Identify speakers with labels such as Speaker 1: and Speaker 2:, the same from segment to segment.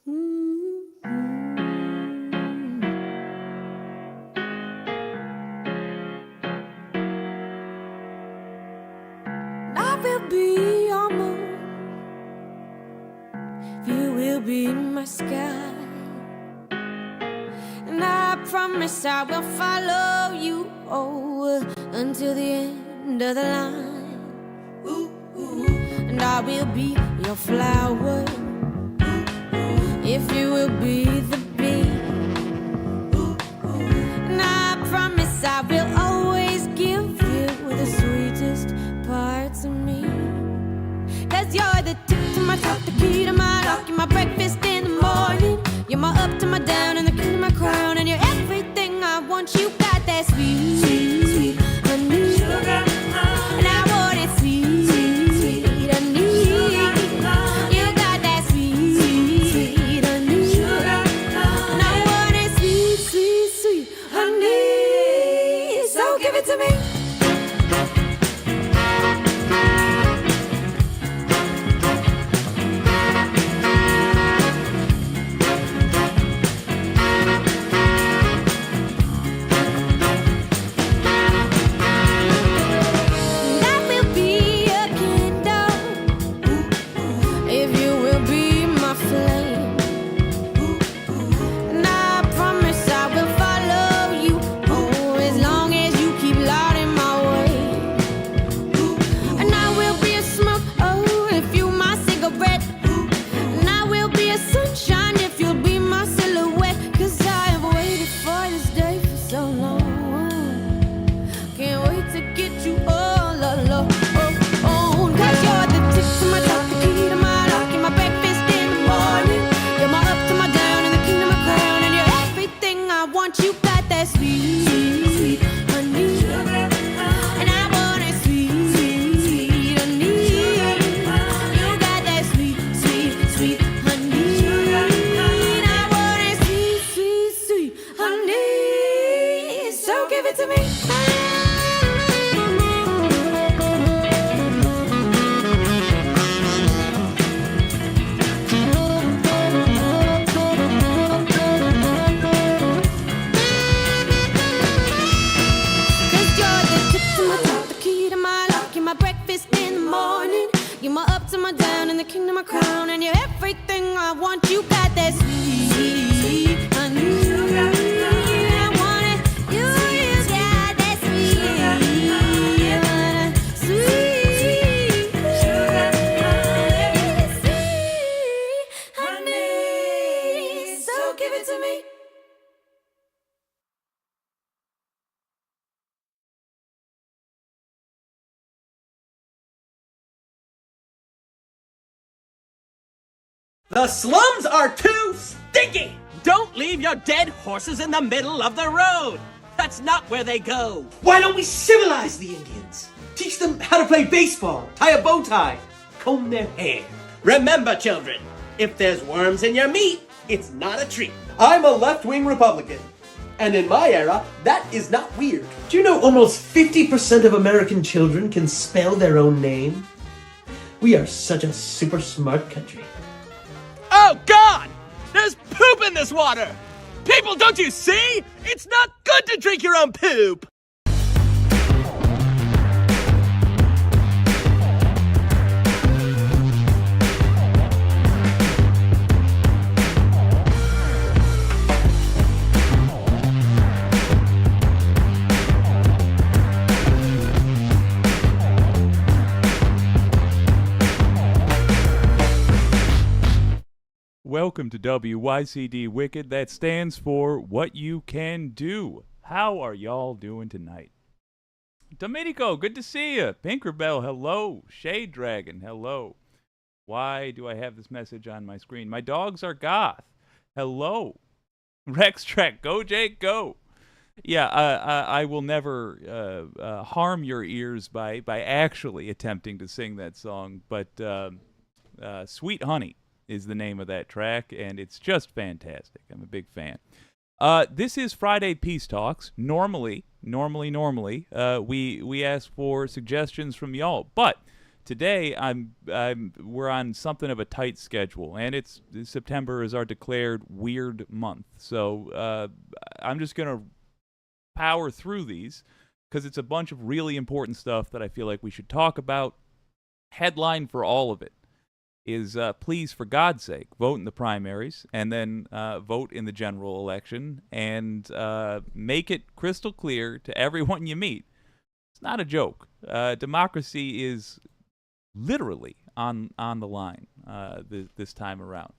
Speaker 1: I will be your moon. You will be my sky. And I promise I will follow you until the end of the line. And I will be your flower if you will be the bee. And I promise I will always give you the sweetest parts of me. 'Cause you're the tip to my top, the key to my lock, you're my breakfast in the morning. You're my up to my down and the king of my crown. And you're everything I want, you got that sweet, sweet honey. Sugar, and I want it sweet, sweet honey. You got that sweet, sweet honey. Sugar, and I want it sweet, sweet, sweet honey. So give it to me.
Speaker 2: The slums are too stinky! Don't leave your dead horses in the middle of the road! That's not where they go!
Speaker 3: Why don't we civilize the Indians? Teach them how to play baseball, tie a bow tie, comb their hair.
Speaker 2: Remember, children, if there's worms in your meat, it's not a treat.
Speaker 3: I'm a left-wing Republican, and in my era, that is not weird. Do you know almost 50% of American children can spell their own name? We are such a super smart country.
Speaker 2: Oh, God! There's poop in this water! People, don't you see? It's not good to drink your own poop!
Speaker 4: Welcome to WYCD Wicked. That stands for What You Can Do. How are y'all doing tonight? Domenico, good to see you. Pinkerbell, hello. Shade Dragon, hello. Why do I have this message on my screen? My dogs are goth. Hello. Rex Trek, go Jake, go. Yeah, I will never harm your ears by actually attempting to sing that song, but Sweet Honey is the name of that track, and it's just fantastic. I'm a big fan. This is Friday Peace Talks. Normally, we ask for suggestions from y'all, but Today, we're on something of a tight schedule, and September is our declared weird month. So I'm just gonna power through these because it's a bunch of really important stuff that I feel like we should talk about. Headline for all of it is please, for God's sake, vote in the primaries and then vote in the general election and make it crystal clear to everyone you meet. It's not a joke. Democracy is literally on the line this time around.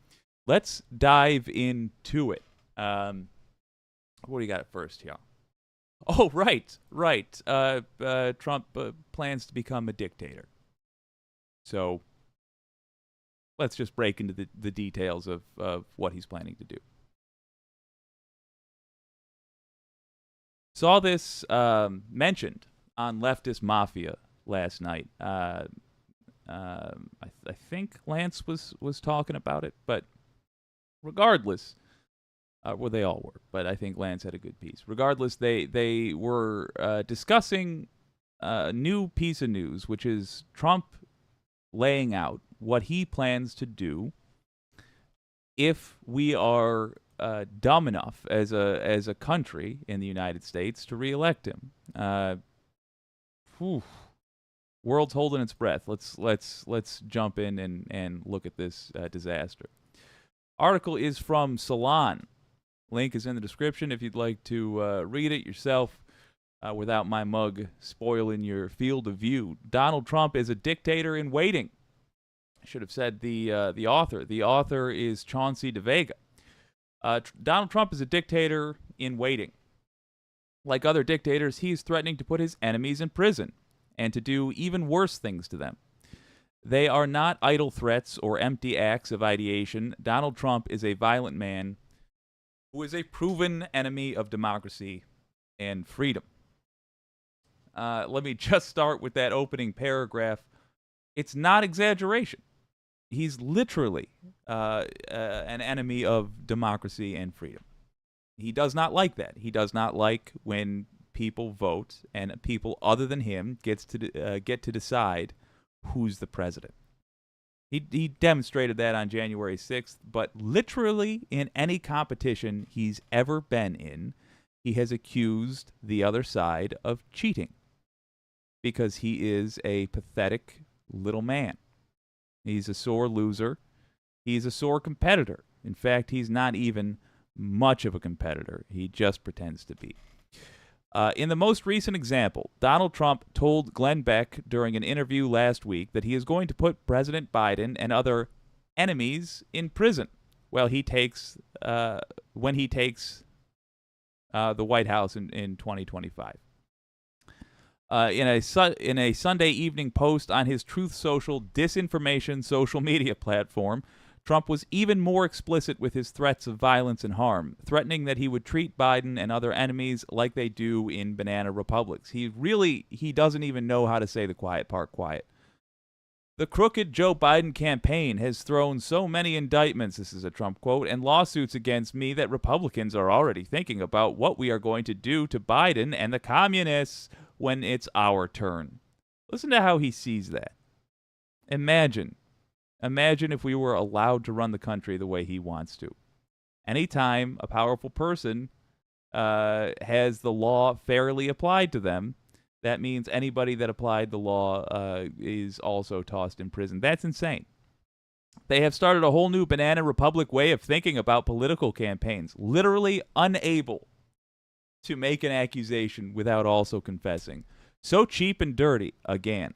Speaker 4: Let's dive into it. What do you got at first here? Oh, right. Trump plans to become a dictator. So let's just break into the details of what he's planning to do. Saw this mentioned on Leftist Mafia last night. I think Lance was talking about it, but regardless, well, they all were, but I think Lance had a good piece. Regardless, they were discussing a new piece of news, which is Trump laying out what he plans to do if we are dumb enough as a country in the United States to reelect him. World's holding its breath. Let's jump in and look at this disaster. Article is from Salon. Link is in the description if you'd like to read it yourself without my mug spoiling your field of view. Donald Trump is a dictator in waiting. I should have said the author. The author is Chauncey De Vega. Donald Trump is a dictator in waiting. Like other dictators, he is threatening to put his enemies in prison and to do even worse things to them. They are not idle threats or empty acts of ideation. Donald Trump is a violent man who is a proven enemy of democracy and freedom. Let me just start with that opening paragraph. It's not exaggeration. He's literally an enemy of democracy and freedom. He does not like that. He does not like when people vote and people other than him get to decide who's the president. He demonstrated that on January 6th, but literally in any competition he's ever been in, he has accused the other side of cheating because he is a pathetic little man. He's a sore loser. He's a sore competitor. In fact, he's not even much of a competitor. He just pretends to be. In the most recent example, Donald Trump told Glenn Beck during an interview last week that he is going to put President Biden and other enemies in prison when he takes the White House in 2025. In a Sunday evening post on his Truth Social disinformation social media platform, Trump was even more explicit with his threats of violence and harm, threatening that he would treat Biden and other enemies like they do in banana republics. He doesn't even know how to say the quiet part quiet. The crooked Joe Biden campaign has thrown so many indictments, this is a Trump quote, and lawsuits against me that Republicans are already thinking about what we are going to do to Biden and the communists when it's our turn. Listen to how he sees that. Imagine if we were allowed to run the country the way he wants to. Anytime a powerful person has the law fairly applied to them, that means anybody that applied the law is also tossed in prison. That's insane. They have started a whole new banana republic way of thinking about political campaigns, literally unable to make an accusation without also confessing. So cheap and dirty, again.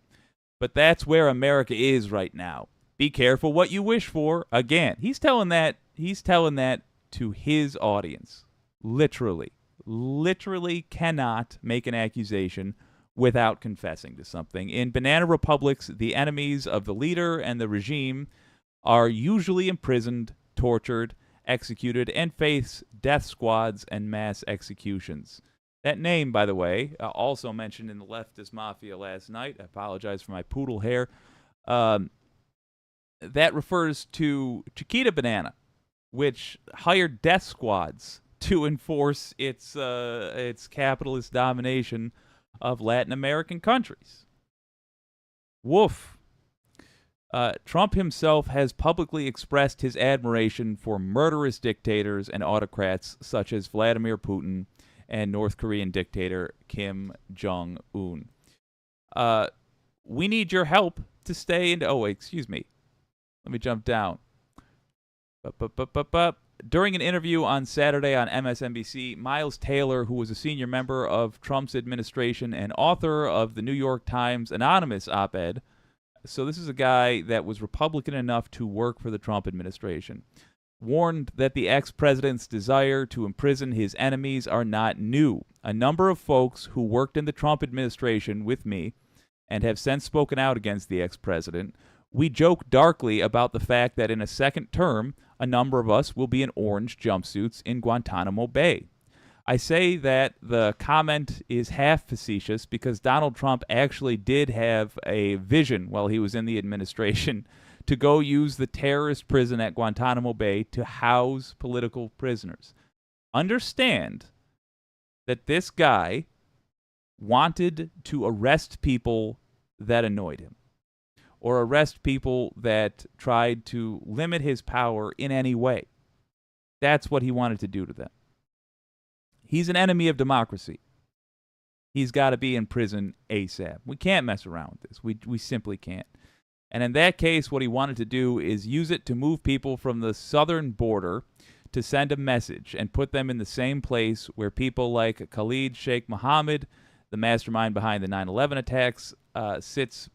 Speaker 4: But that's where America is right now. Be careful what you wish for. Again, he's telling that to his audience. Literally cannot make an accusation without confessing to something. In banana republics, the enemies of the leader and the regime are usually imprisoned, tortured, executed, and face death squads and mass executions. That name, by the way, also mentioned in the Leftist Mafia last night. I apologize for my poodle hair. That refers to Chiquita Banana, which hired death squads to enforce its capitalist domination of Latin American countries. Woof. Trump himself has publicly expressed his admiration for murderous dictators and autocrats such as Vladimir Putin and North Korean dictator Kim Jong-un. We need your help to stay in... Oh, wait, excuse me. Let me jump down. During an interview on Saturday on MSNBC, Miles Taylor, who was a senior member of Trump's administration and author of the New York Times Anonymous op-ed, so this is a guy that was Republican enough to work for the Trump administration, warned that the ex-president's desire to imprison his enemies are not new. A number of folks who worked in the Trump administration with me and have since spoken out against the ex-president, we joke darkly about the fact that in a second term, a number of us will be in orange jumpsuits in Guantanamo Bay. I say that the comment is half facetious because Donald Trump actually did have a vision while he was in the administration to go use the terrorist prison at Guantanamo Bay to house political prisoners. Understand that this guy wanted to arrest people that annoyed him, or arrest people that tried to limit his power in any way. That's what he wanted to do to them. He's an enemy of democracy. He's got to be in prison ASAP. We can't mess around with this. We simply can't. And in that case, what he wanted to do is use it to move people from the southern border to send a message and put them in the same place where people like Khalid Sheikh Mohammed, the mastermind behind the 9/11 attacks, sits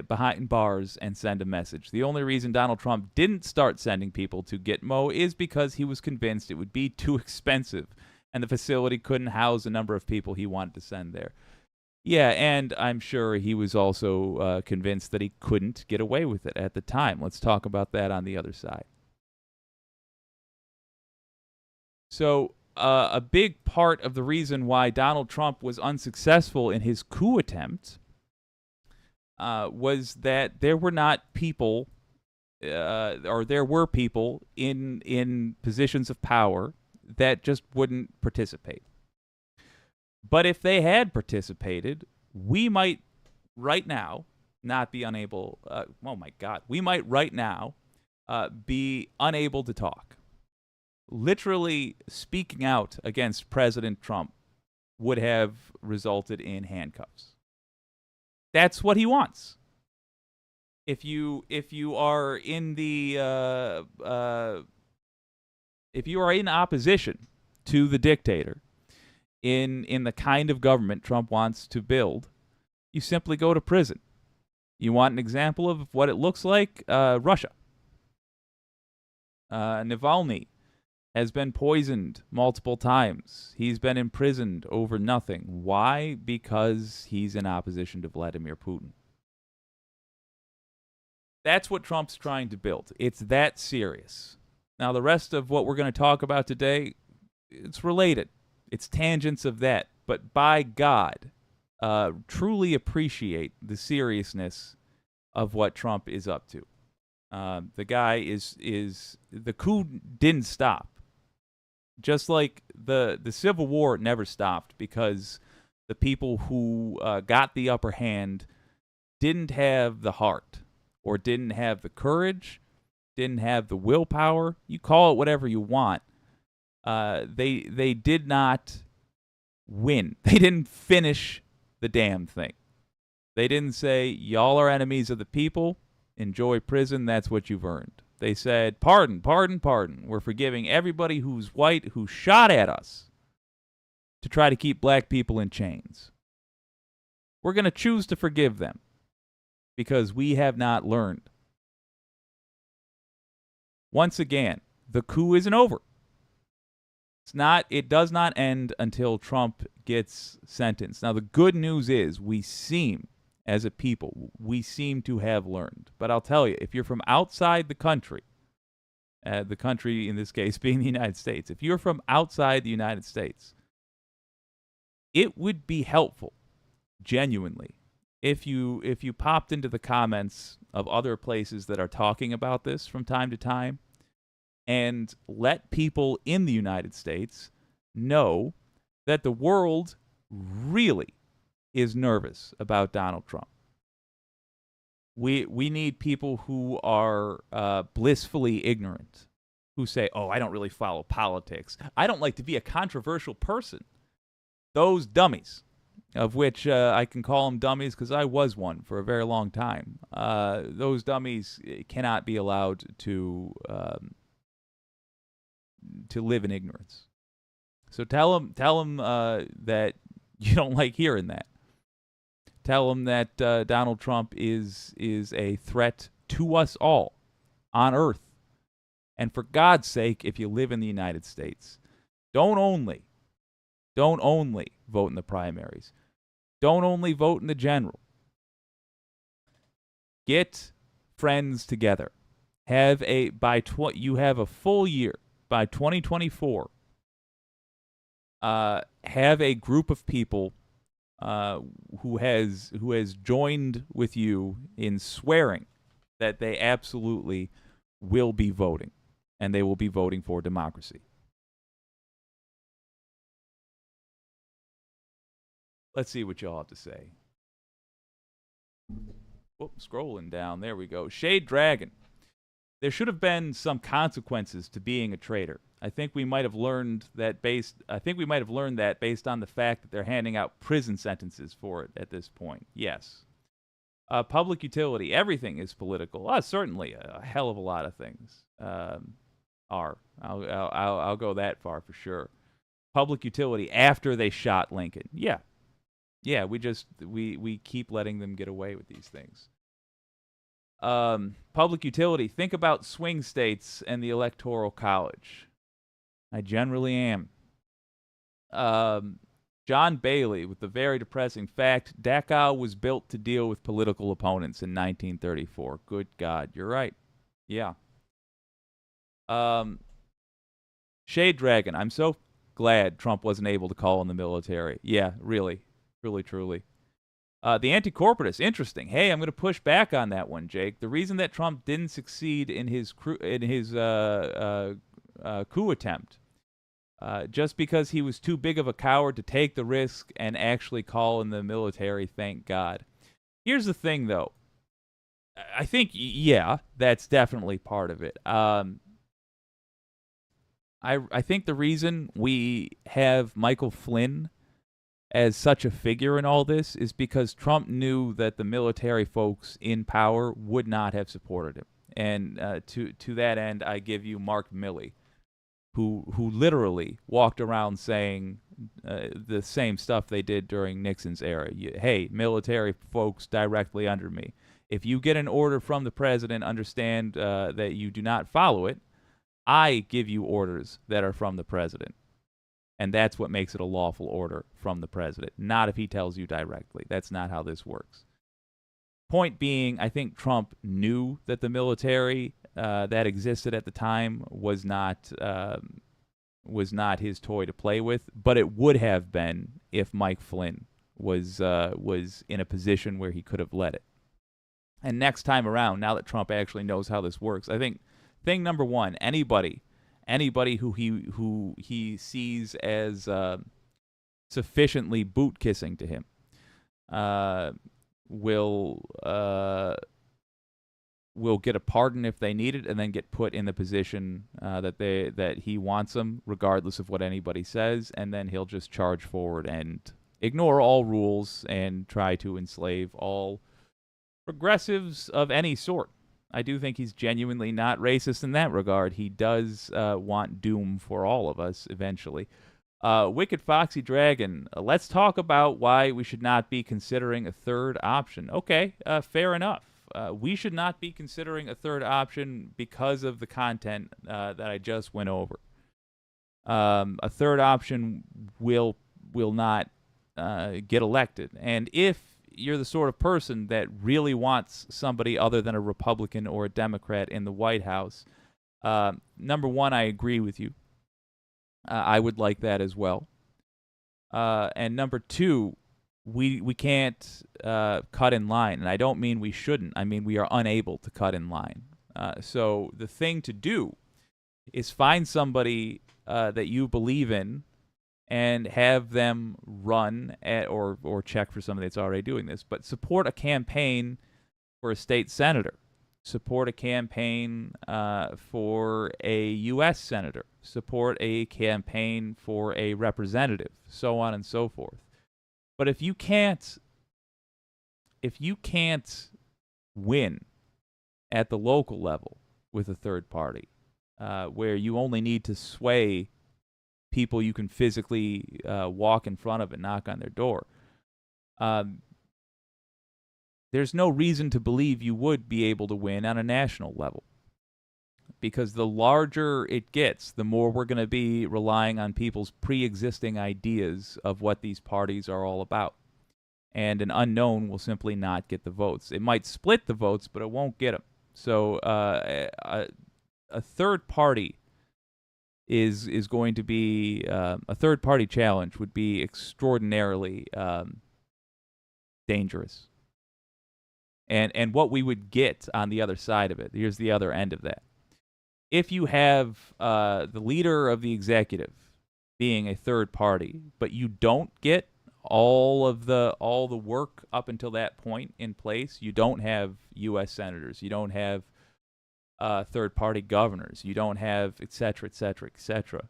Speaker 4: behind bars and send a message. The only reason Donald Trump didn't start sending people to Gitmo is because he was convinced it would be too expensive and the facility couldn't house the number of people he wanted to send there. Yeah, and I'm sure he was also convinced that he couldn't get away with it at the time. Let's talk about that on the other side. So, a big part of the reason why Donald Trump was unsuccessful in his coup attempt was that there were not people, or there were people in positions of power that just wouldn't participate. But if they had participated, we might right now not be unable, we might right now be unable to talk. Literally speaking out against President Trump would have resulted in handcuffs. That's what he wants. If you are in the if you are in opposition to the dictator in the kind of government Trump wants to build, you simply go to prison. You want an example of what it looks like? Russia. Navalny has been poisoned multiple times. He's been imprisoned over nothing. Why? Because he's in opposition to Vladimir Putin. That's what Trump's trying to build. It's that serious. Now, the rest of what we're going to talk about today, it's related. It's tangents of that. But by God, truly appreciate the seriousness of what Trump is up to. The guy the coup didn't stop. Just like the Civil War never stopped because the people who got the upper hand didn't have the heart or didn't have the courage, didn't have the willpower. You call it whatever you want. They did not win. They didn't finish the damn thing. They didn't say, y'all are enemies of the people. Enjoy prison. That's what you've earned. They said, pardon, pardon, pardon. We're forgiving everybody who's white who shot at us to try to keep black people in chains. We're going to choose to forgive them because we have not learned. Once again, the coup isn't over. It does not end until Trump gets sentenced. Now, the good news is as a people, we seem to have learned. But I'll tell you, if you're from outside the country in this case being the United States, if you're from outside the United States, it would be helpful, genuinely, if you popped into the comments of other places that are talking about this from time to time and let people in the United States know that the world really is nervous about Donald Trump. We need people who are blissfully ignorant, who say, "Oh, I don't really follow politics. I don't like to be a controversial person." Those dummies, of which I can call them dummies because I was one for a very long time. Those dummies cannot be allowed to live in ignorance. So tell them that you don't like hearing that. Tell them that Donald Trump is a threat to us all on Earth. And for God's sake, if you live in the United States, don't only vote in the primaries. Don't only vote in the general. Get friends together. You have a full year by 2024. Have a group of people who has joined with you in swearing that they absolutely will be voting, and they will be voting for democracy. Let's see what y'all have to say. Scrolling down, there we go. Shade Dragon. There should have been some consequences to being a traitor. I think we might have learned that based on the fact that they're handing out prison sentences for it at this point. Yes. Public utility. Everything is political. Certainly, a hell of a lot of things are. I'll go that far for sure. Public utility after they shot Lincoln. Yeah. We keep letting them get away with these things. Public utility. Think about swing states and the Electoral College. I generally am. John Bailey with the very depressing fact, Dachau was built to deal with political opponents in 1934. Good God, you're right. Yeah. Shade Dragon, I'm so glad Trump wasn't able to call in the military. Yeah, really, truly. The anti-corporatists, interesting. Hey, I'm going to push back on that one, Jake. The reason that Trump didn't succeed in his coup attempt, just because he was too big of a coward to take the risk and actually call in the military, thank God. Here's the thing, though. I think, yeah, that's definitely part of it. I think the reason we have Michael Flynn as such a figure in all this is because Trump knew that the military folks in power would not have supported him. And to that end, I give you Mark Milley, who literally walked around saying the same stuff they did during Nixon's era. Hey, military folks directly under me. If you get an order from the president, understand that you do not follow it. I give you orders that are from the president. And that's what makes it a lawful order from the president, not if he tells you directly. That's not how this works. Point being, I think Trump knew that the military that existed at the time was not his toy to play with, but it would have been if Mike Flynn was in a position where he could have led it. And next time around, now that Trump actually knows how this works, I think thing number one, anybody who he sees as sufficiently boot kissing to him will get a pardon if they need it, and then get put in the position that he wants them, regardless of what anybody says, and then he'll just charge forward and ignore all rules and try to enslave all progressives of any sort. I do think he's genuinely not racist in that regard. He does want doom for all of us eventually. Wicked Foxy Dragon, let's talk about why we should not be considering a third option. Okay, fair enough. We should not be considering a third option because of the content that I just went over. A third option will not get elected. And if you're the sort of person that really wants somebody other than a Republican or a Democrat in the White House, number one, I agree with you. I would like that as well. And number two, we can't cut in line. And I don't mean we shouldn't. I mean we are unable to cut in line. So the thing to do is find somebody that you believe in and have them run or check for somebody that's already doing this, but support a campaign for a state senator. Support a campaign for a U.S. senator. Support a campaign for a representative, so on and so forth. But if you can't win at the local level with a third party, where you only need to sway people you can physically walk in front of and knock on their door, there's no reason to believe you would be able to win on a national level. Because the larger it gets, the more we're going to be relying on people's pre-existing ideas of what these parties are all about. And an unknown will simply not get the votes. It might split the votes, but it won't get them. So a third party is going to be a third party challenge would be extraordinarily dangerous. And what we would get on the other side of it, here's the other end of that. If you have the leader of the executive being a third party, but you don't get all the work up until that point in place, you don't have U.S. senators, you don't have third party governors, you don't have et cetera, et cetera, et cetera.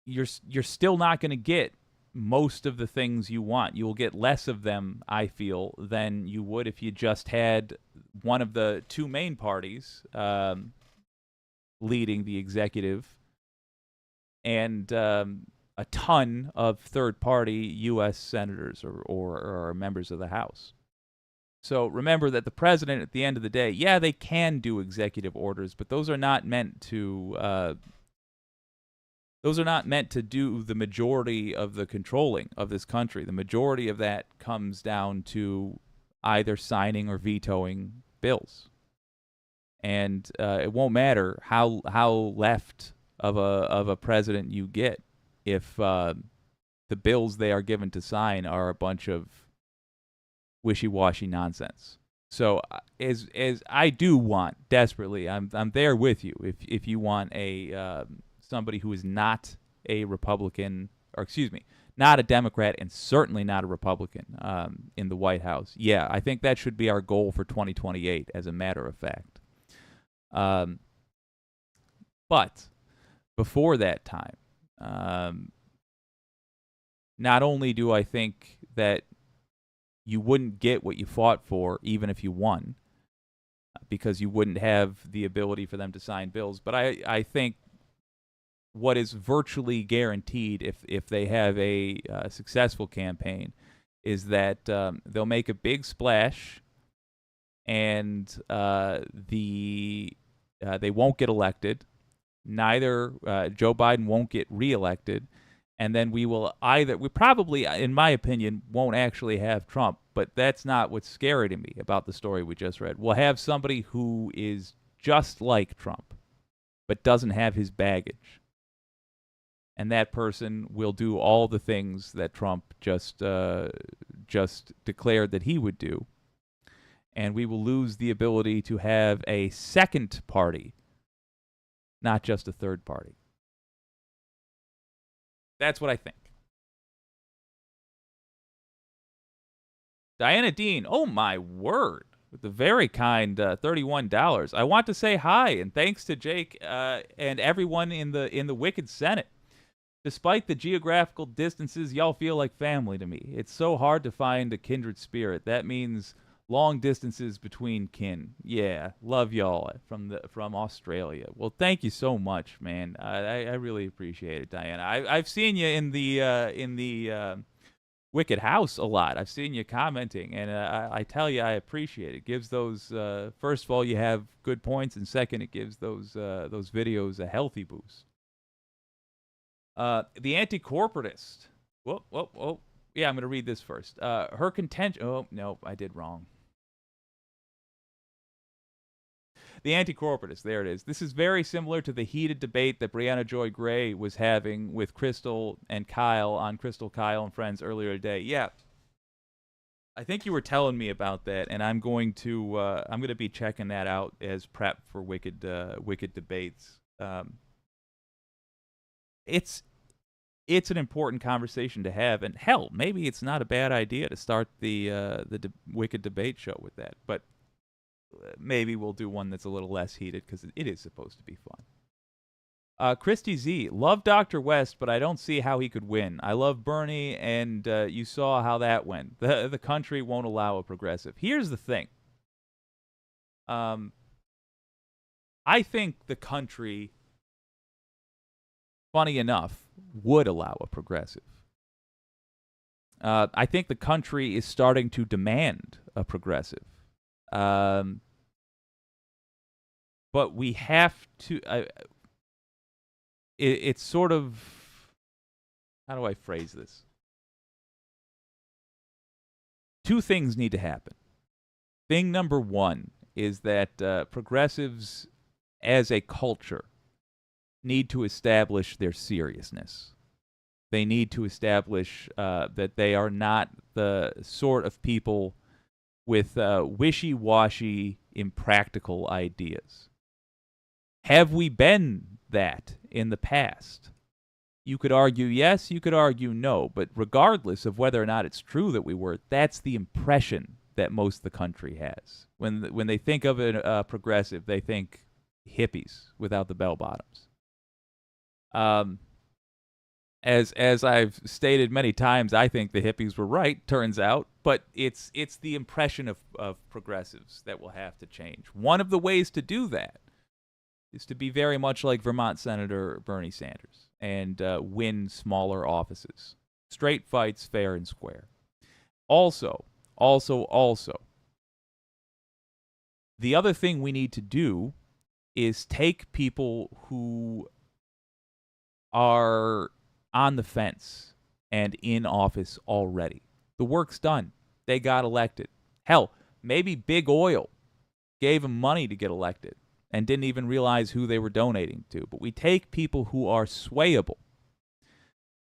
Speaker 4: You're still not going to get most of the things you want. You will get less of them, I feel, than you would if you just had one of the two main parties leading the executive and a ton of third-party U.S. senators or members of the House. So remember that the president, at the end of the day, yeah, they can do executive orders, but those are not meant to do the majority of the controlling of this country. The majority of that comes down to either signing or vetoing bills. And it won't matter how left of a president you get if the bills they are given to sign are a bunch of wishy-washy nonsense. So as I do want desperately, I'm there with you. If you want a somebody who is not a Republican, or excuse me, not a Democrat, and certainly not a Republican in the White House. Yeah, I think that should be our goal for 2028, as a matter of fact. But before that time, not only do I think that you wouldn't get what you fought for, even if you won, because you wouldn't have the ability for them to sign bills, but I think what is virtually guaranteed if they have a successful campaign is that they'll make a big splash and they won't get elected. Neither Joe Biden won't get reelected. And then we probably, in my opinion, won't actually have Trump. But that's not what's scary to me about the story we just read. We'll have somebody who is just like Trump, but doesn't have his baggage. And that person will do all the things that Trump just declared that he would do. And we will lose the ability to have a second party, not just a third party. That's what I think. Diana Dean, oh my word, with the very kind $31. I want to say hi and thanks to Jake and everyone in the Wicked Senate. Despite the geographical distances, y'all feel like family to me. It's so hard to find a kindred spirit. That means long distances between kin. Yeah, love y'all from Australia. Well, thank you so much, man. I really appreciate it, Diana. I've seen you in the Wicked House a lot. I've seen you commenting, and I tell you, I appreciate it. It gives those first of all, you have good points, and second, it gives those videos a healthy boost. The anti-corporatist. Whoa. Yeah, I'm going to read this first. Her contention... Oh, no, I did wrong. The anti-corporatist. There it is. This is very similar to the heated debate that Brianna Joy Gray was having with Crystal and Kyle on Crystal, Kyle, and Friends earlier today. Yeah. I think you were telling me about that, and I'm going to be checking that out as prep for Wicked Debates. it's an important conversation to have. And hell, maybe it's not a bad idea to start the Wicked Debate show with that. But maybe we'll do one that's a little less heated because it is supposed to be fun. Christy Z, love Dr. West, but I don't see how he could win. I love Bernie, and you saw how that went. The country won't allow a progressive. Here's the thing. I think the country, funny enough, would allow a progressive. I think the country is starting to demand a progressive. But we have to... it's sort of... How do I phrase this? Two things need to happen. Thing number one is that progressives, as a culture, need to establish their seriousness. They need to establish that they are not the sort of people with wishy-washy, impractical ideas. Have we been that in the past? You could argue yes, you could argue no, but regardless of whether or not it's true that we were, that's the impression that most of the country has. When they think of a progressive, they think hippies without the bell-bottoms. As I've stated many times, I think the hippies were right, turns out, but it's the impression of progressives that will have to change. One of the ways to do that is to be very much like Vermont Senator Bernie Sanders and win smaller offices. Straight fights, fair and square. Also, the other thing we need to do is take people who are on the fence and in office already. The work's done. They got elected. Hell, maybe big oil gave them money to get elected and didn't even realize who they were donating to. But we take people who are swayable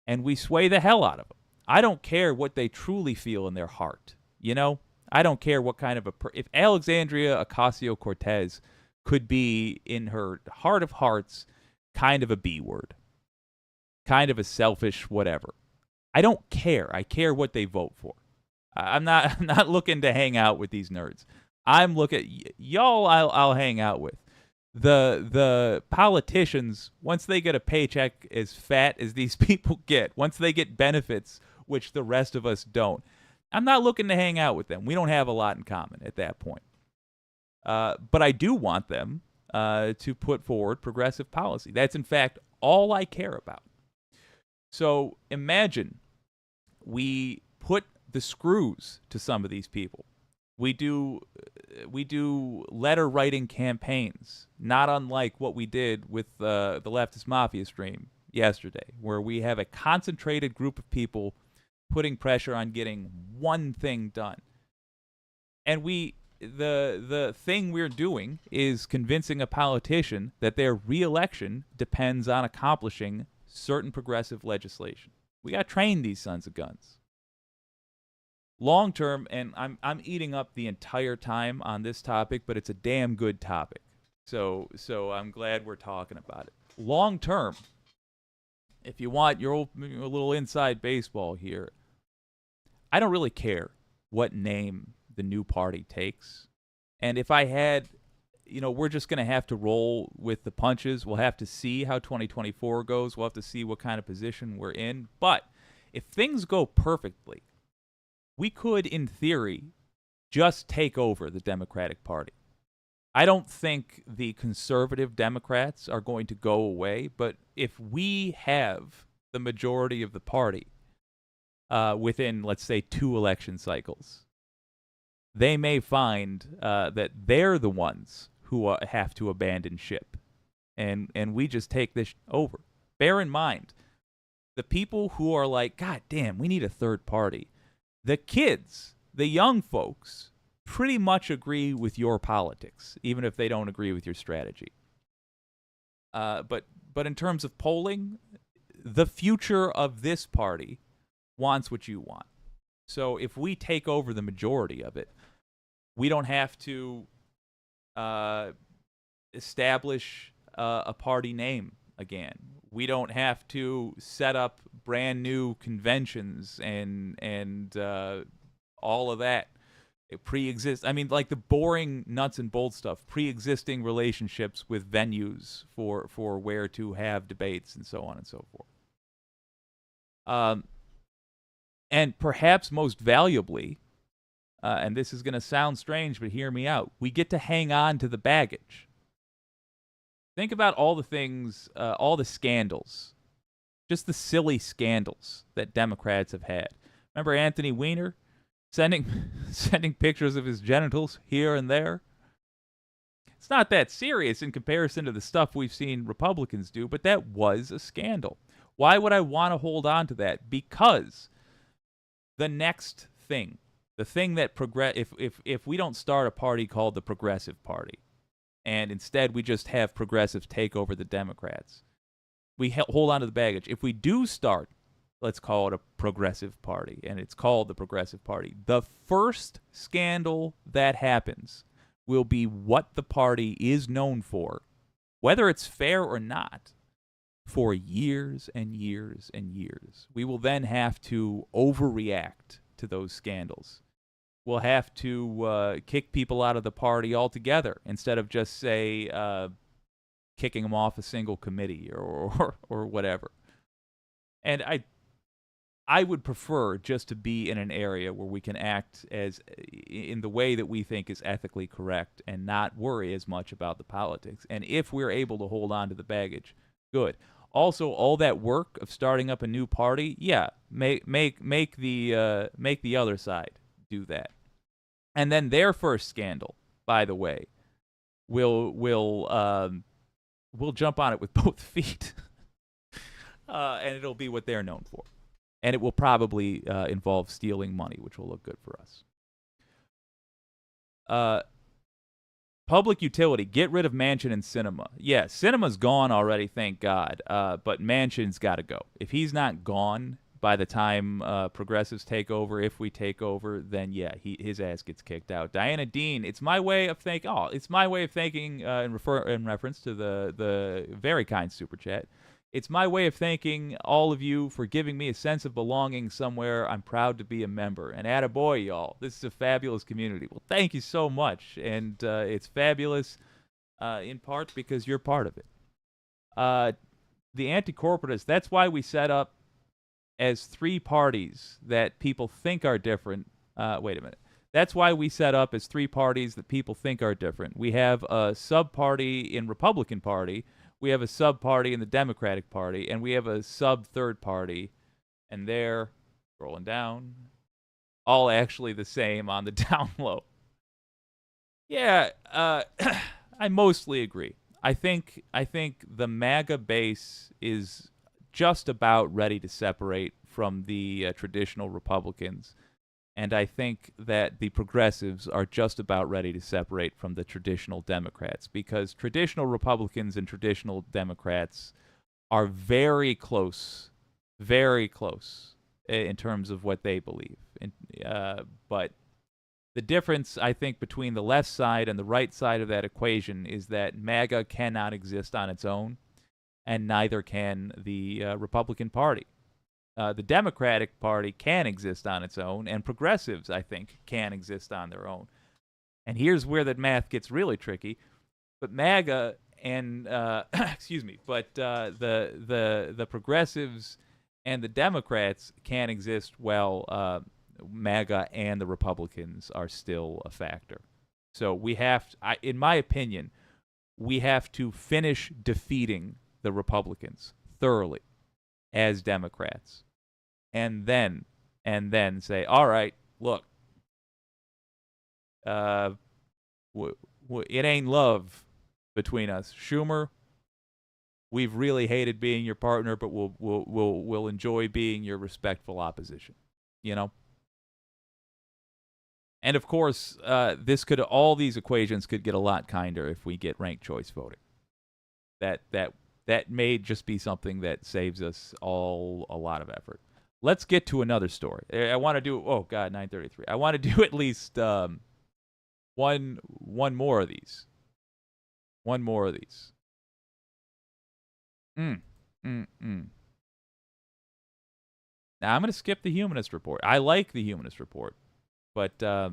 Speaker 4: and we sway the hell out of them. I don't care what they truly feel in their heart. You know, I don't care what kind of if Alexandria Ocasio-Cortez could be in her heart of hearts kind of a B word, kind of a selfish whatever. I don't care. I care what they vote for. I'm not looking to hang out with these nerds. I'm looking y'all. I'll hang out with the politicians once they get a paycheck as fat as these people get. Once they get benefits, which the rest of us don't. I'm not looking to hang out with them. We don't have a lot in common at that point. But I do want them to put forward progressive policy. That's, in fact, all I care about. So imagine we put the screws to some of these people. We do letter writing campaigns, not unlike what we did with the Leftist Mafia stream yesterday, where we have a concentrated group of people putting pressure on getting one thing done. And the thing we're doing is convincing a politician that their re-election depends on accomplishing certain progressive legislation. We got to train these sons of guns. Long term, and I'm eating up the entire time on this topic, but it's a damn good topic. So I'm glad we're talking about it. Long term, if you want your little inside baseball here, I don't really care what name the new party takes. And if I had, we're just going to have to roll with the punches. We'll have to see how 2024 goes. We'll have to see what kind of position we're in. But if things go perfectly, we could, in theory, just take over the Democratic Party. I don't think the conservative Democrats are going to go away, but if we have the majority of the party within, let's say, 2 election cycles, they may find that they're the ones who have to abandon ship, and we just take this over. Bear in mind, the people who are like, God damn, we need a third party. The kids, the young folks, pretty much agree with your politics, even if they don't agree with your strategy. But in terms of polling, the future of this party wants what you want. So if we take over the majority of it, we don't have to establish a party name again. We don't have to set up brand new conventions and all of that. It pre-exists. I mean, like the boring nuts and bolts stuff, pre-existing relationships with venues for where to have debates and so on and so forth. And perhaps most valuably, and this is going to sound strange, but hear me out, we get to hang on to the baggage. Think about all the things, all the scandals, just the silly scandals that Democrats have had. Remember Anthony Weiner sending pictures of his genitals here and there? It's not that serious in comparison to the stuff we've seen Republicans do, but that was a scandal. Why would I want to hold on to that? Because the next thing, the thing that if we don't start a party called the Progressive Party, and instead we just have progressives take over the Democrats, we hold on to the baggage. If we do start, let's call it a progressive party, and it's called the Progressive Party, the first scandal that happens will be what the party is known for, whether it's fair or not, for years and years and years. We will then have to overreact to those scandals. We'll have to kick people out of the party altogether instead of just, say, kicking them off a single committee or whatever. And I would prefer just to be in an area where we can act as in the way that we think is ethically correct and not worry as much about the politics. And if we're able to hold on to the baggage, good. Also, all that work of starting up a new party, yeah, make the other side do that. And then their first scandal, by the way, we'll jump on it with both feet, and it'll be what they're known for. And it will probably involve stealing money, which will look good for us. Public utility, get rid of Manchin and Sinema. Yeah, Sinema's gone already, thank God, but Manchin's got to go. If he's not gone by the time progressives take over, if we take over, then yeah, his ass gets kicked out. Diana Dean, it's my way of thanking in reference to the very kind super chat. It's my way of thanking all of you for giving me a sense of belonging somewhere. I'm proud to be a member. And attaboy, y'all. This is a fabulous community. Well, thank you so much. And it's fabulous in part because you're part of it. The anti-corporatists, that's why we set up as three parties that people think are different. Wait a minute. That's why we set up as three parties that people think are different. We have a sub-party in Republican Party, we have a sub-party in the Democratic Party, and we have a sub-third party, and they're scrolling down, all actually the same on the down low. Yeah, I mostly agree. I think the MAGA base is just about ready to separate from the traditional Republicans, and I think that the progressives are just about ready to separate from the traditional Democrats, because traditional Republicans and traditional Democrats are very close in terms of what they believe. But the difference, I think, between the left side and the right side of that equation is that MAGA cannot exist on its own, and neither can the Republican Party. The Democratic Party can exist on its own, and progressives, I think, can exist on their own. And here's where the math gets really tricky. But MAGA and the progressives and the Democrats can exist while MAGA and the Republicans are still a factor. So we have, in my opinion, we have to finish defeating the Republicans thoroughly as Democrats. And then say, all right, look, it ain't love between us. Schumer, we've really hated being your partner, but we'll enjoy being your respectful opposition. You know. And of course, all these equations could get a lot kinder if we get ranked choice voting. That may just be something that saves us all a lot of effort. Let's get to another story. I want to do, 9:33. I want to do at least one more of these. One more of these. Mm. Mm. Mm. Now I'm going to skip the Humanist Report. I like the Humanist Report, but I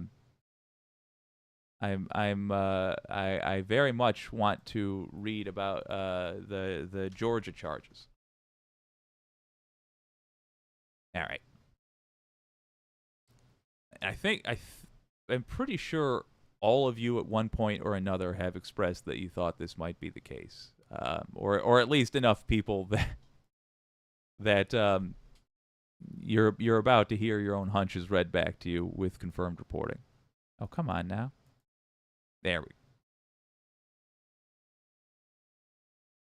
Speaker 4: very much want to read about the Georgia charges. All right. I'm pretty sure all of you at one point or another have expressed that you thought this might be the case, or at least enough people that you're about to hear your own hunches read back to you with confirmed reporting. Oh, come on now. There we go.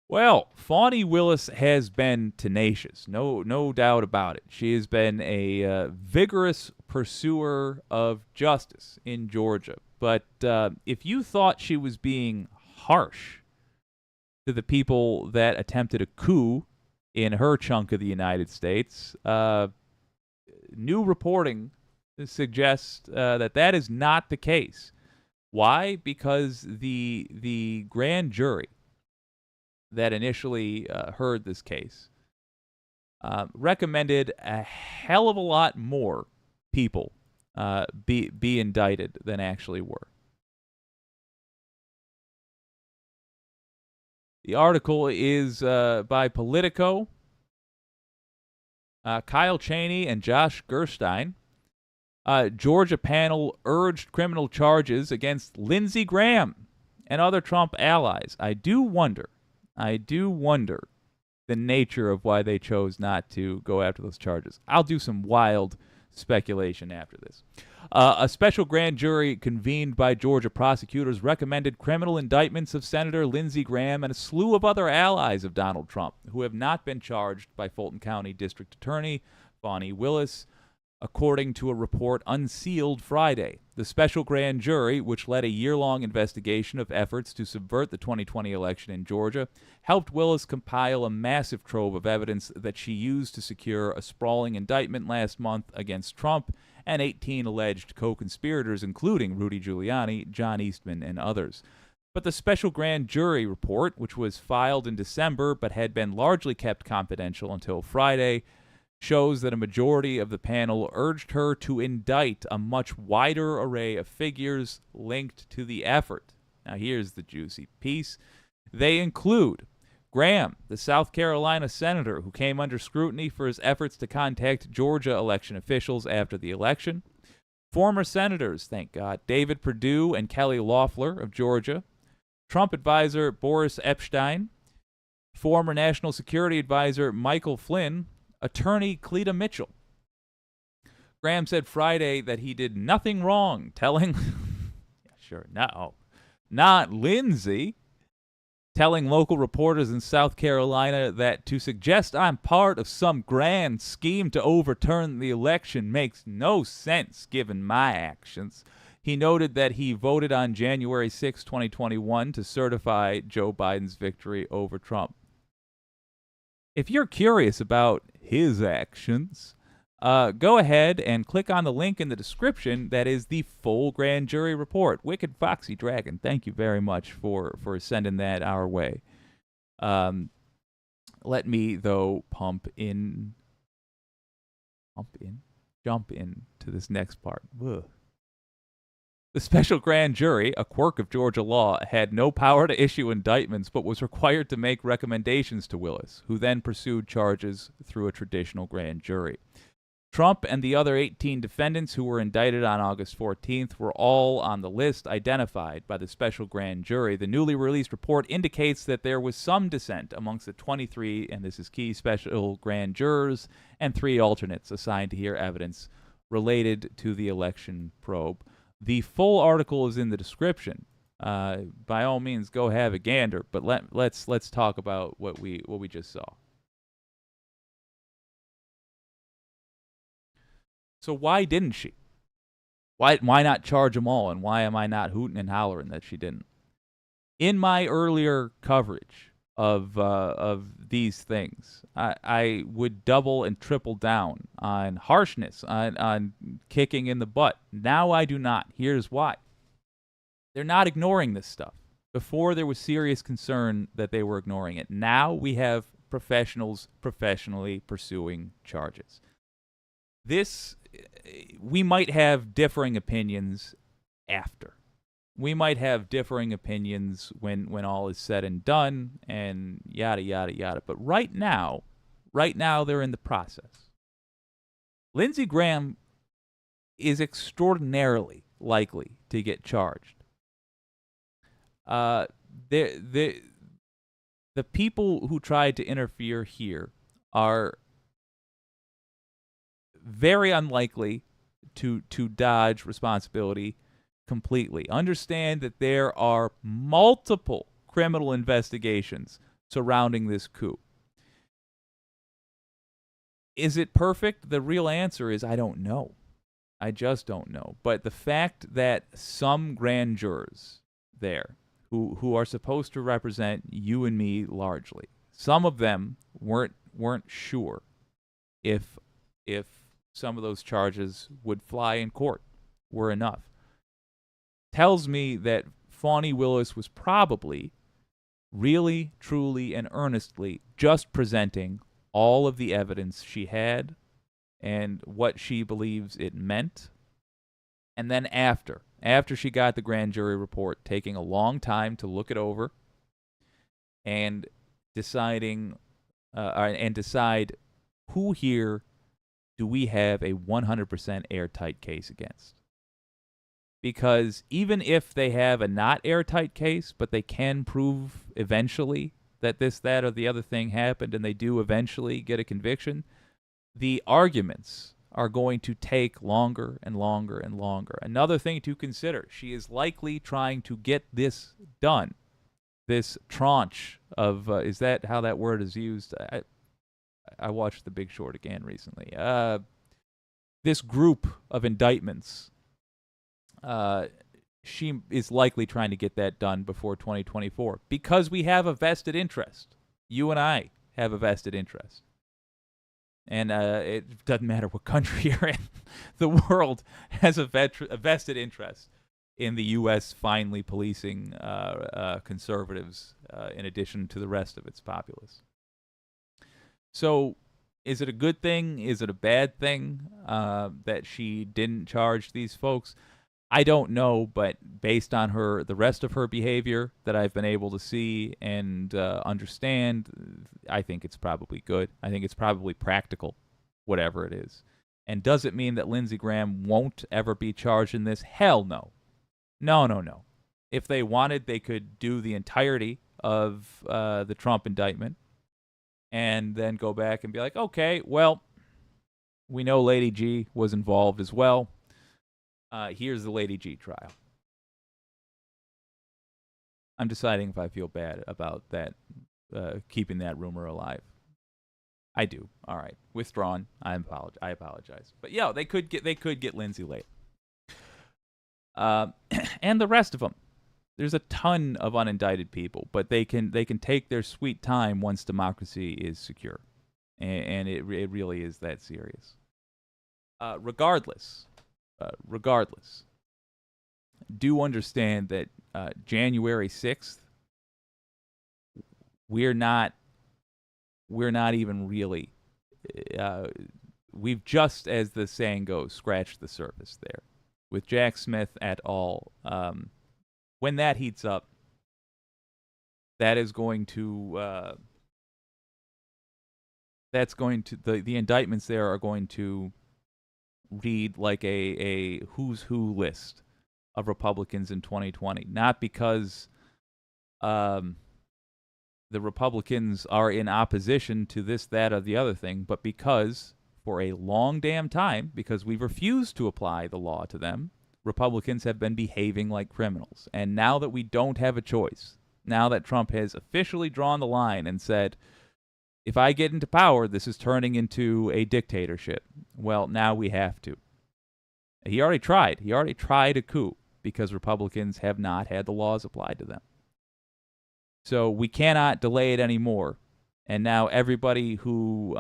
Speaker 4: Well, Fani Willis has been tenacious, no doubt about it. She has been a vigorous pursuer of justice in Georgia. But if you thought she was being harsh to the people that attempted a coup in her chunk of the United States, new reporting suggests that is not the case. Why? Because the grand jury that initially heard this case recommended a hell of a lot more people be indicted than actually were. The article is by Politico. Kyle Cheney and Josh Gerstein. Georgia panel urged criminal charges against Lindsey Graham and other Trump allies. I do wonder the nature of why they chose not to go after those charges. I'll do some wild speculation after this. A special grand jury convened by Georgia prosecutors recommended criminal indictments of Senator Lindsey Graham and a slew of other allies of Donald Trump who have not been charged by Fulton County District Attorney Fani Willis, according to a report unsealed Friday. The special grand jury, which led a year-long investigation of efforts to subvert the 2020 election in Georgia, helped Willis compile a massive trove of evidence that she used to secure a sprawling indictment last month against Trump and 18 alleged co-conspirators, including Rudy Giuliani, John Eastman, and others. But the special grand jury report, which was filed in December but had been largely kept confidential until Friday, shows that a majority of the panel urged her to indict a much wider array of figures linked to the effort. Now here's the juicy piece. They include Graham, the South Carolina senator who came under scrutiny for his efforts to contact Georgia election officials after the election, former senators, thank God, David Perdue and Kelly Loeffler of Georgia, Trump advisor Boris Epshteyn, former National Security Advisor Michael Flynn, attorney Cleta Mitchell. Graham said Friday that he did nothing wrong, telling not Lindsey, telling local reporters in South Carolina that to suggest I'm part of some grand scheme to overturn the election makes no sense given my actions. He noted that he voted on January 6, 2021 to certify Joe Biden's victory over Trump. If you're curious about his actions, go ahead and click on the link in the description that is the full grand jury report. Wicked Foxy Dragon, thank you very much for sending that our way. Let me, though, jump in to this next part. Ugh. The special grand jury, a quirk of Georgia law, had no power to issue indictments but was required to make recommendations to Willis, who then pursued charges through a traditional grand jury. Trump and the other 18 defendants who were indicted on August 14th were all on the list identified by the special grand jury. The newly released report indicates that there was some dissent amongst the 23, and this is key, special grand jurors and 3 alternates assigned to hear evidence related to the election probe. The full article is in the description. By all means, go have a gander. But let's talk about what we just saw. So why didn't she? Why not charge them all? And why am I not hooting and hollering that she didn't? In my earlier coverage of these things, I would double and triple down on harshness, on kicking in the butt. Now I do not. Here's why. They're not ignoring this stuff. Before, there was serious concern that they were ignoring it. Now we have professionals professionally pursuing charges. This, we might have differing opinions after. We might have differing opinions when all is said and done, and yada, yada, yada. But right now they're in the process. Lindsey Graham is extraordinarily likely to get charged. The people who tried to interfere here are very unlikely to dodge responsibility completely. Understand that there are multiple criminal investigations surrounding this coup. Is it perfect? The real answer is I don't know. I just don't know. But the fact that some grand jurors there who are supposed to represent you and me largely, some of them weren't sure if some of those charges would fly in court were enough, tells me that Fani Willis was probably really, truly, and earnestly just presenting all of the evidence she had and what she believes it meant. And then after she got the grand jury report, taking a long time to look it over and decide who here do we have a 100% airtight case against. Because even if they have a not airtight case, but they can prove eventually that this, that, or the other thing happened, and they do eventually get a conviction, the arguments are going to take longer and longer and longer. Another thing to consider, she is likely trying to get this done. This tranche of, is that how that word is used? I watched The Big Short again recently. This group of indictments, she is likely trying to get that done before 2024 because we have a vested interest. You and I have a vested interest. And it doesn't matter what country you're in. The world has a vested interest in the U.S. finally policing conservatives in addition to the rest of its populace. So is it a good thing? Is it a bad thing that she didn't charge these folks? I don't know, but based on the rest of her behavior that I've been able to see and understand, I think it's probably good. I think it's probably practical, whatever it is. And does it mean that Lindsey Graham won't ever be charged in this? Hell no. No. If they wanted, they could do the entirety of the Trump indictment and then go back and be like, okay, well, we know Lady G was involved as well. Here's the Lady G trial. I'm deciding if I feel bad about that, keeping that rumor alive. I do. All right, withdrawn. I apologize. But yeah, they could get Lindsey later, and the rest of them. There's a ton of unindicted people, but they can take their sweet time once democracy is secure, and it really is that serious. Regardless, do understand that January 6th, we're not even really, we've just, as the saying goes, scratched the surface there. With Jack Smith et al., when that heats up, that is going to, the indictments there are going to read like a who's who list of Republicans in 2020. Not because the Republicans are in opposition to this, that, or the other thing, but because for a long damn time, because we've refused to apply the law to them, Republicans have been behaving like criminals. And now that we don't have a choice, now that Trump has officially drawn the line and said, if I get into power, this is turning into a dictatorship. Well, now we have to. He already tried. He already tried a coup because Republicans have not had the laws applied to them. So we cannot delay it anymore. And now everybody who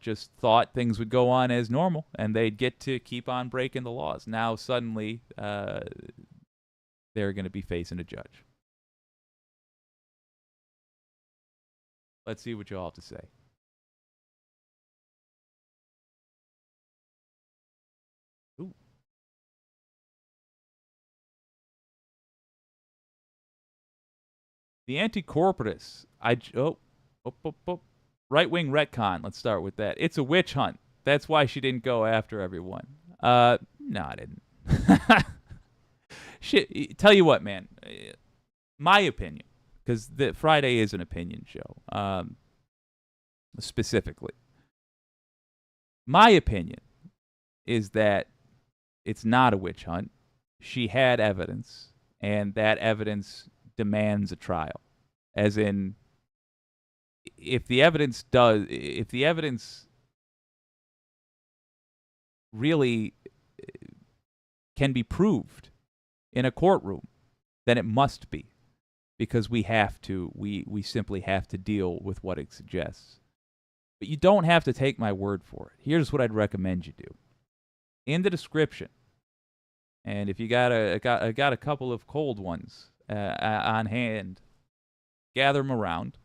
Speaker 4: just thought things would go on as normal and they'd get to keep on breaking the laws, now suddenly they're going to be facing a judge. Let's see what you all have to say. Ooh. The anti-corporatists. Right-wing retcon. Let's start with that. It's a witch hunt. That's why she didn't go after everyone. No, I didn't. Shit. Tell you what, man. My opinion, because the Friday is an opinion show. Specifically, my opinion is that it's not a witch hunt. She had evidence, and that evidence demands a trial. As in, if the evidence really can be proved in a courtroom, then it must be, because we simply have to deal with what it suggests. But you don't have to take my word for it. Here's what I'd recommend you do. In the description, and if you got a couple of cold ones on hand, gather them around.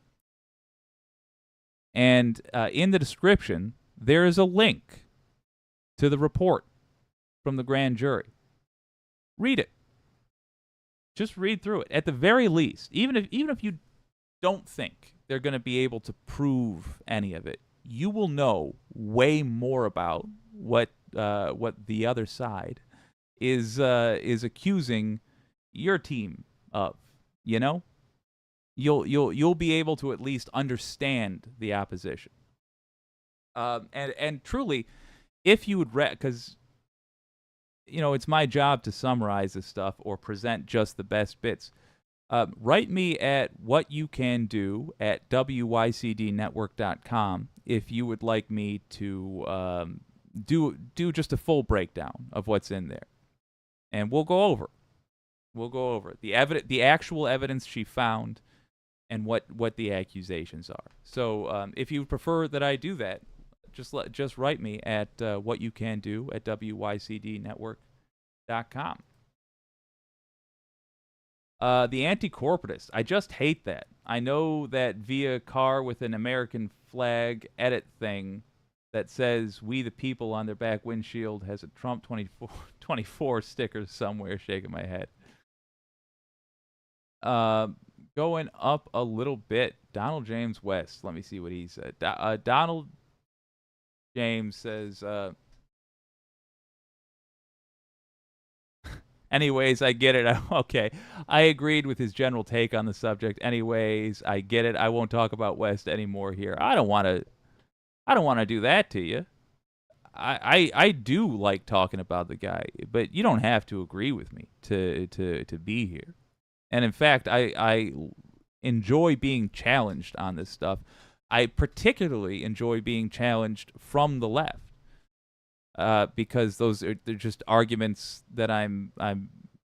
Speaker 4: And in the description, there is a link to the report from the grand jury. Read it. Just read through it. At the very least, even if you don't think they're going to be able to prove any of it, you will know way more about what the other side is accusing your team of. You know, you'll be able to at least understand the opposition. And truly, if you would because it's my job to summarize this stuff or present just the best bits. Write me at whatyoucando at WYCDnetwork.com if you would like me to do just a full breakdown of what's in there, and we'll go over it. The actual evidence she found, and what the accusations are. So if you prefer that I do that, just write me at whatyoucando at WYCDnetwork.com. The anti-corporatist. I just hate that. I know that via car with an American flag edit thing that says "We the People" on their back windshield has a Trump 24 sticker somewhere, shaking my head. Going up a little bit, Donald James West. Let me see what he said. Donald James says, anyways, I get it. Okay. I agreed with his general take on the subject. Anyways, I get it. I won't talk about West anymore here. I don't want to do that to you. I do like talking about the guy, but you don't have to agree with me to be here. And in fact, I enjoy being challenged on this stuff. I particularly enjoy being challenged from the left, because they're just arguments that I'm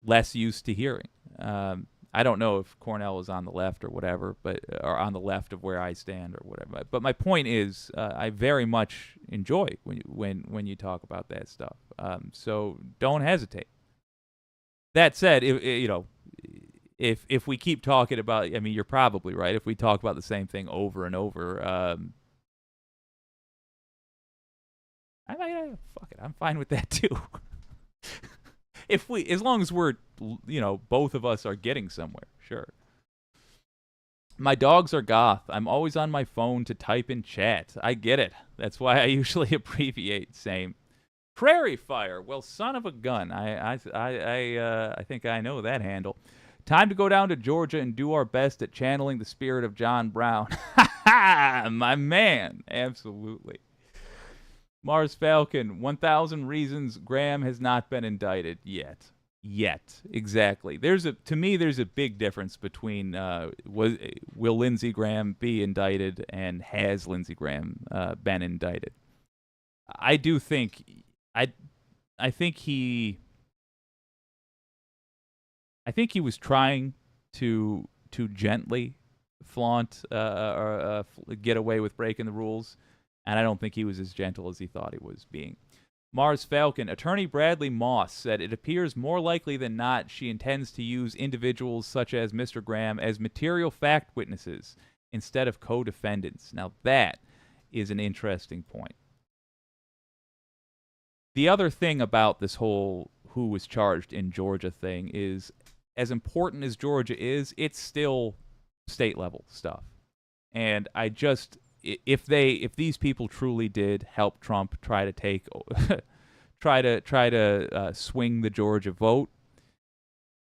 Speaker 4: less used to hearing. I don't know if Cornell is on the left or whatever, or on the left of where I stand or whatever. But my point is, I very much enjoy when you talk about that stuff. So don't hesitate. That said, if we keep talking about, I mean, you're probably right. If we talk about the same thing over and over, fuck it, I'm fine with that too. As long as we're, both of us are getting somewhere, sure. My dogs are goth. I'm always on my phone to type in chat. I get it. That's why I usually abbreviate. Same. Prairie Fire. Well, son of a gun. I think I know that handle. Time to go down to Georgia and do our best at channeling the spirit of John Brown. Ha ha! My man. Absolutely. Mars Falcon. 1,000 reasons Graham has not been indicted yet. Exactly. To me, there's a big difference between will Lindsey Graham be indicted and has Lindsey Graham been indicted. I do think I think he was trying to gently flaunt or get away with breaking the rules, and I don't think he was as gentle as he thought he was being. Mars Falcon. Attorney Bradley Moss said it appears more likely than not she intends to use individuals such as Mr. Graham as material fact witnesses instead of co-defendants. Now that is an interesting point. The other thing about this whole who was charged in Georgia thing is, as important as Georgia is, it's still state level stuff. And I just, if these people truly did help Trump try to take, try to swing the Georgia vote,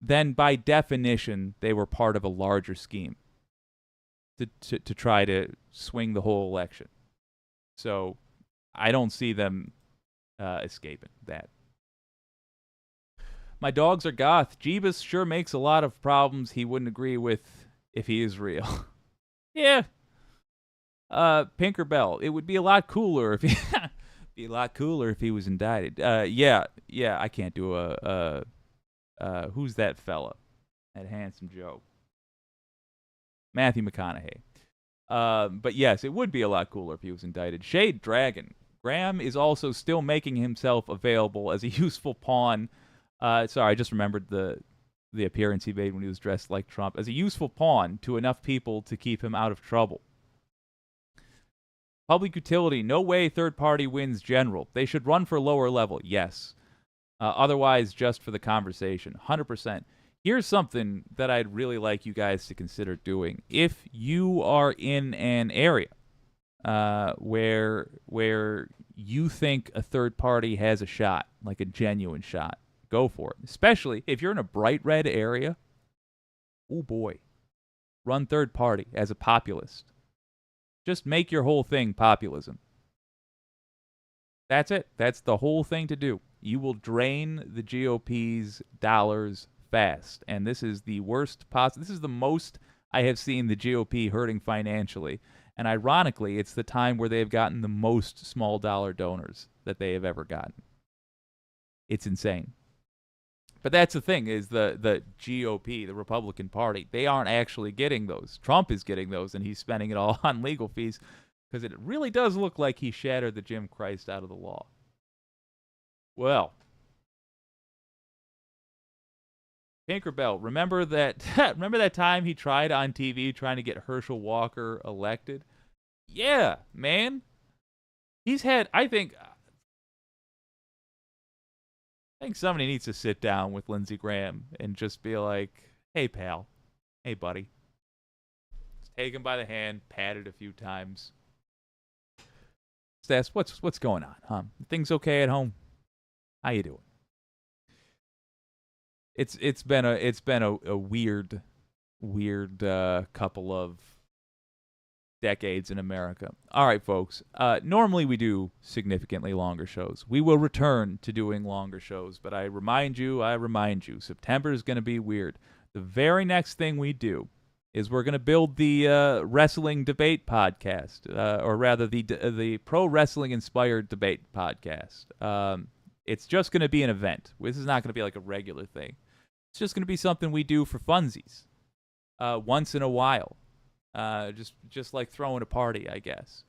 Speaker 4: then by definition they were part of a larger scheme to try to swing the whole election. So I don't see them escaping that. My dogs are goth. Jeebus sure makes a lot of problems he wouldn't agree with if he is real. Yeah. Pinkerbell, it would be a lot cooler if he was indicted. Yeah, I can't do who's that fella? That handsome Joe. Matthew McConaughey. But yes, it would be a lot cooler if he was indicted. Shade Dragon. Graham is also still making himself available as a useful pawn. Sorry, I just remembered the appearance he made when he was dressed like Trump. As a useful pawn to enough people to keep him out of trouble. Public utility. No way third party wins general. They should run for lower level. Yes. Otherwise, just for the conversation. 100%. Here's something that I'd really like you guys to consider doing. If you are in an area where you think a third party has a shot, like a genuine shot, go for it. Especially if you're in a bright red area. Oh boy. Run third party as a populist. Just make your whole thing populism. That's it. That's the whole thing to do. You will drain the GOP's dollars fast. And this is the worst this is the most I have seen the GOP hurting financially. And ironically, it's the time where they've gotten the most small dollar donors that they have ever gotten. It's insane. But that's the thing, is the GOP, the Republican Party, they aren't actually getting those. Trump is getting those, and he's spending it all on legal fees, because it really does look like he shattered the Jim Christ out of the law. Well, Tinkerbell, remember that time he tried on TV trying to get Herschel Walker elected? Yeah, man. He's had, I think somebody needs to sit down with Lindsey Graham and just be like, hey, pal. Hey, buddy. Just take him by the hand, pat it a few times. Just ask, what's going on, huh? Things okay at home? How you doing? It's been a weird couple of decades in America. All right, folks. Normally we do significantly longer shows. We will return to doing longer shows, but I remind you, September is going to be weird. The very next thing we do is we're going to build the wrestling debate podcast, or rather the pro wrestling inspired debate podcast. It's just going to be an event. This is not going to be like a regular thing. It's just going to be something we do for funsies, once in a while. Just like throwing a party, I guess.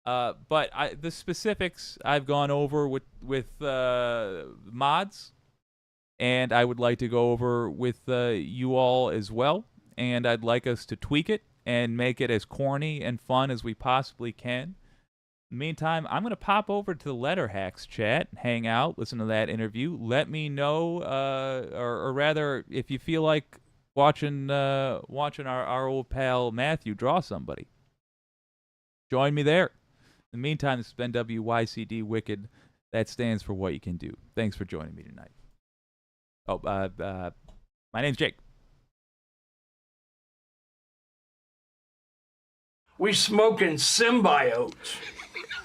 Speaker 4: But the specifics I've gone over with mods, and I would like to go over with you all as well. And I'd like us to tweak it and make it as corny and fun as we possibly can. In the meantime, I'm going to pop over to the Letter Hacks chat, hang out, listen to that interview. Let me know, or rather, if you feel like watching our old pal Matthew draw somebody. Join me there. In the meantime, this has been WYCD Wicked. That stands for What You Can Do. Thanks for joining me tonight. Oh, my name's Jake.
Speaker 5: We smoking symbiotes.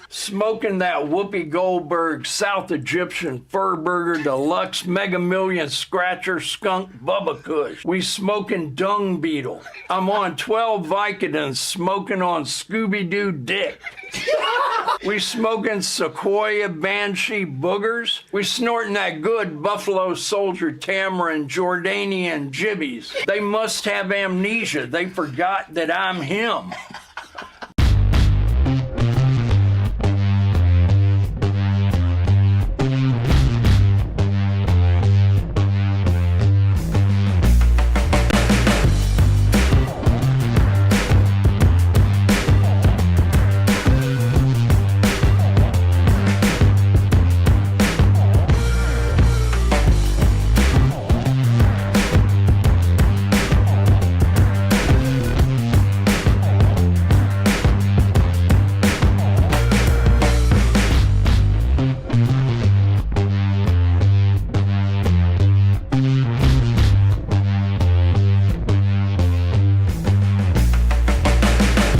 Speaker 5: Smoking that Whoopi Goldberg South Egyptian Fur Burger Deluxe Mega Million Scratcher Skunk Bubba Kush. We smoking dung beetle. I'm on 12 Vicodins smoking on Scooby-Doo dick. We smoking Sequoia Banshee boogers. We snorting that good Buffalo Soldier Tamarind Jordanian jibbies. They must have amnesia. They forgot that I'm him.